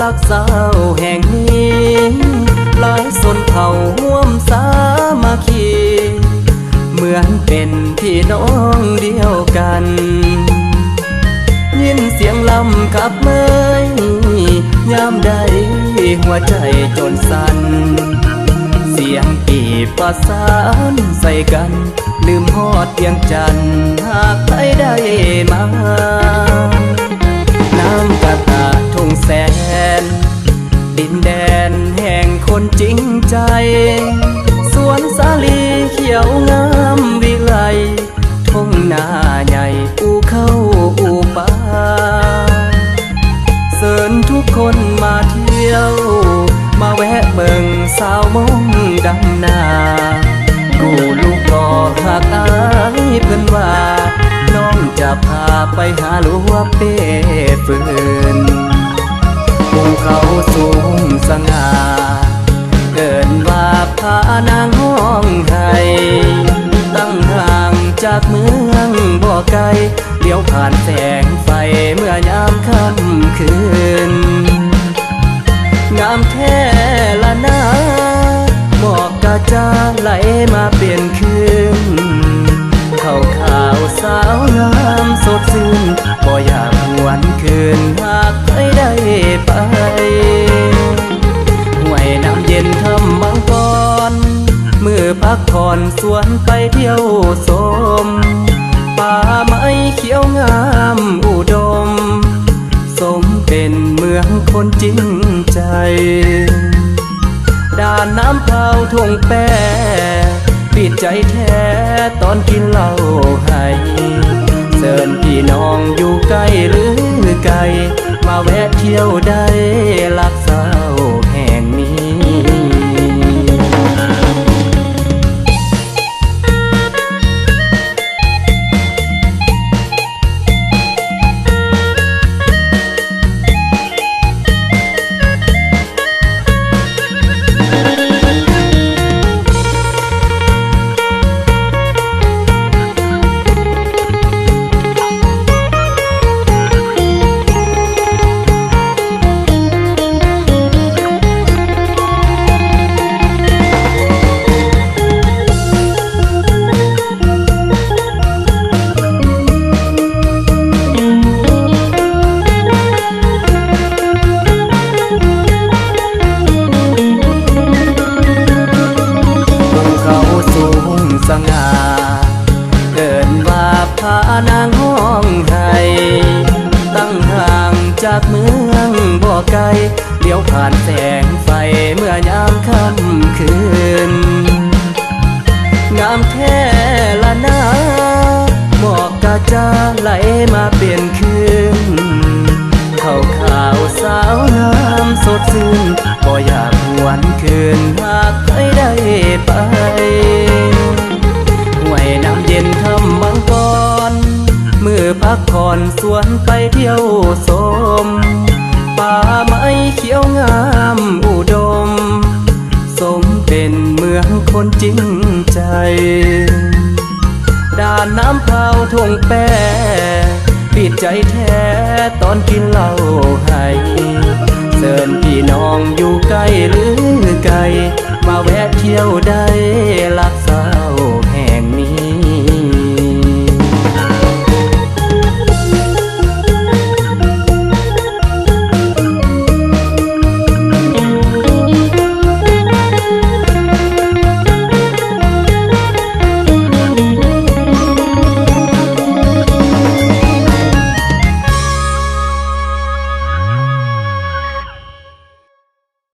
ลักสาวแห่งนี้หลายสนเผ่าร่วมสามัคคีเหมือนเป็นพี่น้องเดียวกันยินเสียงลำกับเมยยามใดหัวใจจนสั่นเสียงปีบประสานใส่กันลืมฮอดเพียงจันทร์หากใครได้มาน้ำกะตะทุ่งแสนดินแดนแห่งคนจริงใจสวนสาลีเขียวงามวิไลทุ่งนาใหญ่อูเข้าอูป่าเชิญทุกคนมาเที่ยวมาแวะเบิ่งสาวมงดำนากูลูกก็หักอายเพิ่นว่าน้องจะพาไปหาลัวเป้ฟืนภูเขาสูงสง่าเกินว่าพานางห้องไห้ตั้งห่างจากเมืองบ่ไกลเลี้ยวผ่านแสงไฟเมื่อยามค่ำคืนงามแท้ละนาหมอกกะจ้าไหลมาเปลี่ยนคืนเขาขาวสาวงามสดชื่นบ่อยากหวนคืนหากใครได้ไปห้วยน้ำเย็นทำบางกอนมือพักผ่อนสวนไปเที่ยวชมป่าไม้เขียวงามอุดมสมเป็นเมืองคนจริงใจด่านน้ำเผาทุ่งแปปิดใจแท้ตอนกินเหล้าให้เชิญพี่น้องอยู่ใกล้หรือไกลมาแวะเที่ยวได้ลักสาวแห่งนี้สง่าเกินว่าพานางห้องไห้ตั้งห่างจากเมืองบ่ไกลเลี้ยวผ่านแสงไฟเมื่อยามค่ำคืนงามแท้ละนาหมอกกะจ้าไหลมาเปลี่ยนคืนเขาขาวสาวงามสดชื่นบ่อยากหวนคืนหากใครได้ไปห้วยน้ำเย็นทำบางกอนมือพักผ่อนสวนไปเที่ยวชมป่าไม้เขียวงามอุดมสมเป็นเมืองคนจริงใจด่านน้ำเผาทุ่งแปปิดใจแท้ตอนกินเหล้าให้เชิญพี่น้องอยู่ใกล้หรือไกลมาแวะเที่ยวได้